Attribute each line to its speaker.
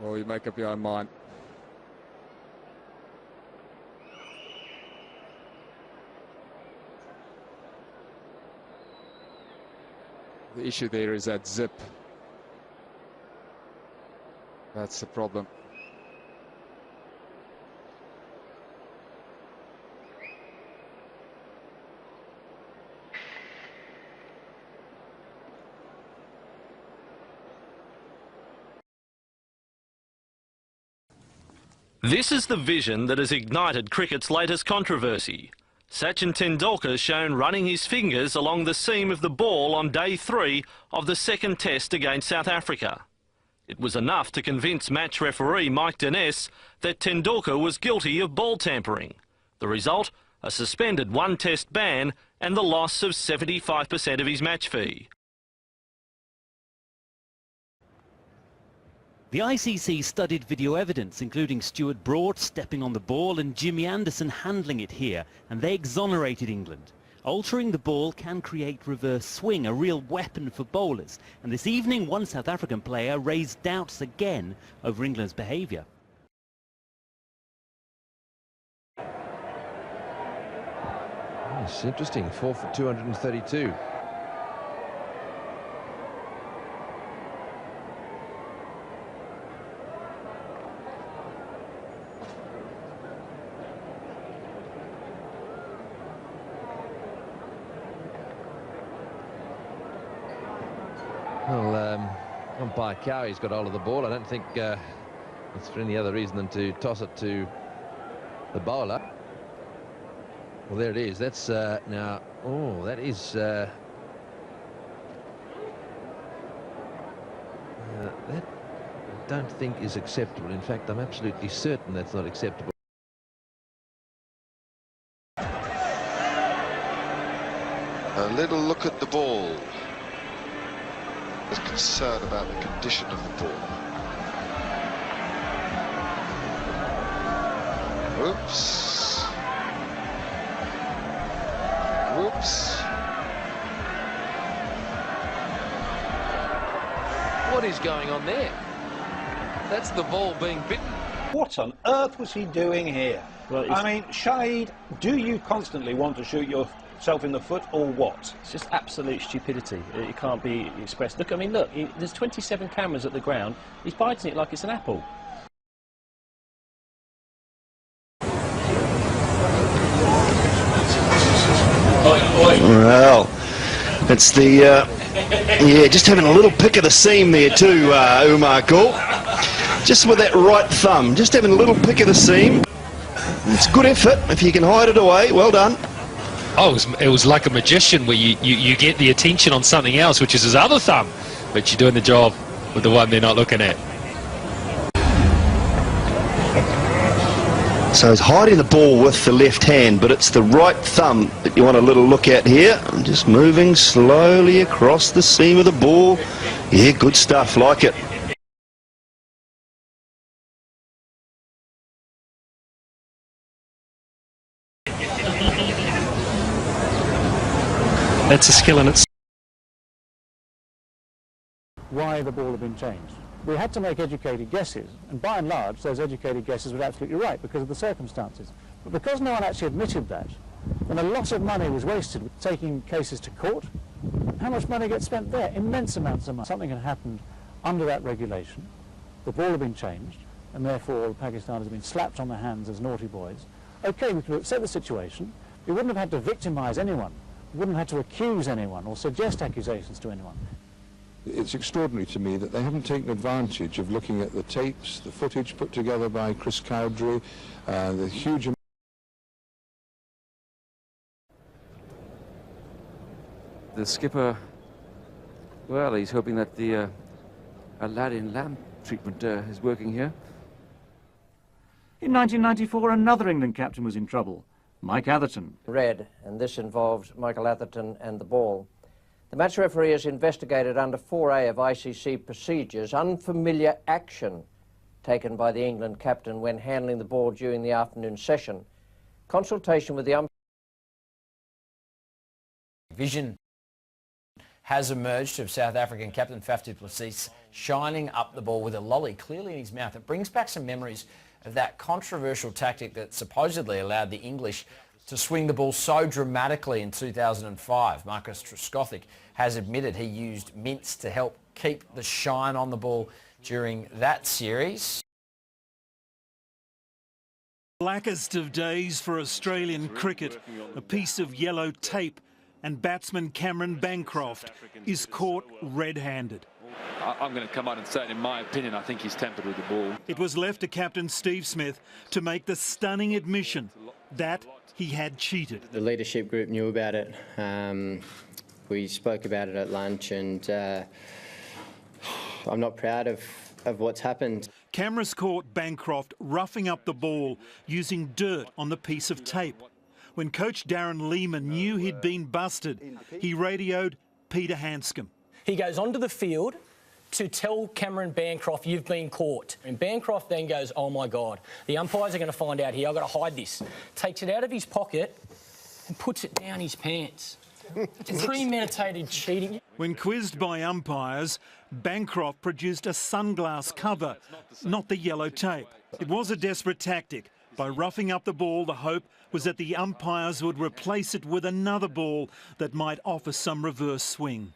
Speaker 1: Or you make up your own mind. The issue there is that zip. That's the problem.
Speaker 2: This is the vision that has ignited cricket's latest controversy. Sachin Tendulkar shown running his fingers along the seam of the ball on day 3 of the second test against South Africa. It was enough to convince match referee Mike Dennis that Tendulkar was guilty of ball tampering. The result, a suspended 1-test ban and the loss of 75% of his match fee.
Speaker 3: The ICC studied video evidence, including Stuart Broad stepping on the ball and Jimmy Anderson handling it here, and they exonerated England. Altering the ball can create reverse swing, a real weapon for bowlers. And this evening, one South African player raised doubts again over England's behaviour.
Speaker 4: It's interesting, 4 for 232. Well, umpire Cowie's got hold of the ball. I don't think it's for any other reason than to toss it to the bowler. Well, there it is. That's now. Oh, that is. That I don't think is acceptable. In fact, I'm absolutely certain that's not acceptable.
Speaker 5: A little look at the ball. There's concern about the condition of the ball. Oops. Whoops.
Speaker 4: What is going on there? That's the ball being bitten.
Speaker 6: What on earth was he doing here?
Speaker 7: Well,
Speaker 6: I mean, Shahid, do you constantly want to shoot yourself in the foot or what?
Speaker 7: It's just absolute stupidity. It can't be expressed. Look, I mean, look, there's 27 cameras at the ground. He's biting it like it's an apple.
Speaker 8: Well, it's the, yeah, just having a little pick of the seam there too, Umar Gul. Just with that right thumb, just having a little pick of the seam. It's good effort. If you can hide it away, well done.
Speaker 9: Oh, it was like a magician where you get the attention on something else, which is his other thumb, but you're doing the job with the one they're not looking at.
Speaker 8: So he's hiding the ball with the left hand, but it's the right thumb that you want a little look at here. I'm just moving slowly across the seam of the ball. Yeah, good stuff, like it.
Speaker 9: That's a skill in itself.
Speaker 10: Why the ball had been changed. We had to make educated guesses, and by and large those educated guesses were absolutely right because of the circumstances. But because no one actually admitted that, then a lot of money was wasted with taking cases to court. How much money gets spent there? Immense amounts of money. Something had happened under that regulation. The ball had been changed, and therefore the Pakistanis had been slapped on the hands as naughty boys. Okay, we could have accepted the situation. We wouldn't have had to victimise anyone. We wouldn't have had to accuse anyone or suggest accusations to anyone.
Speaker 11: It's extraordinary to me that they haven't taken advantage of looking at the tapes, the footage put together by Chris Cowdrey, the huge...
Speaker 12: The skipper, well, he's hoping that the Aladdin lamp treatment is working here.
Speaker 10: In 1994, another England captain was in trouble, Mike Atherton.
Speaker 13: Red, and this involved Michael Atherton and the ball. The match referee has investigated under 4A of ICC procedures unfamiliar action taken by the England captain when handling the ball during the afternoon session. Consultation with the umpire.
Speaker 14: Vision has emerged of South African captain Faf du Plessis, shining up the ball with a lolly clearly in his mouth. It brings back some memories of that controversial tactic that supposedly allowed the English to swing the ball so dramatically in 2005. Marcus Trescothick has admitted he used mints to help keep the shine on the ball during that series.
Speaker 15: Blackest of days for Australian cricket. A piece of yellow tape and batsman Cameron Bancroft is caught red-handed.
Speaker 16: I'm going to come out and say it, in my opinion, I think he's tampered with the ball.
Speaker 15: It was left to captain Steve Smith to make the stunning admission that he had cheated.
Speaker 17: The leadership group knew about it. We spoke about it at lunch, and I'm not proud of what's happened.
Speaker 15: Cameras caught Bancroft roughing up the ball using dirt on the piece of tape. When coach Darren Lehmann knew he'd been busted, he radioed Peter Hanscom.
Speaker 18: He goes onto the field to tell Cameron Bancroft, you've been caught. And Bancroft then goes, oh my God, the umpires are going to find out here, I've got to hide this. Takes it out of his pocket and puts it down his pants. It's premeditated cheating.
Speaker 15: When quizzed by umpires, Bancroft produced a sunglass cover, not the yellow tape. It was a desperate tactic. By roughing up the ball, the hope was that the umpires would replace it with another ball that might offer some reverse swing.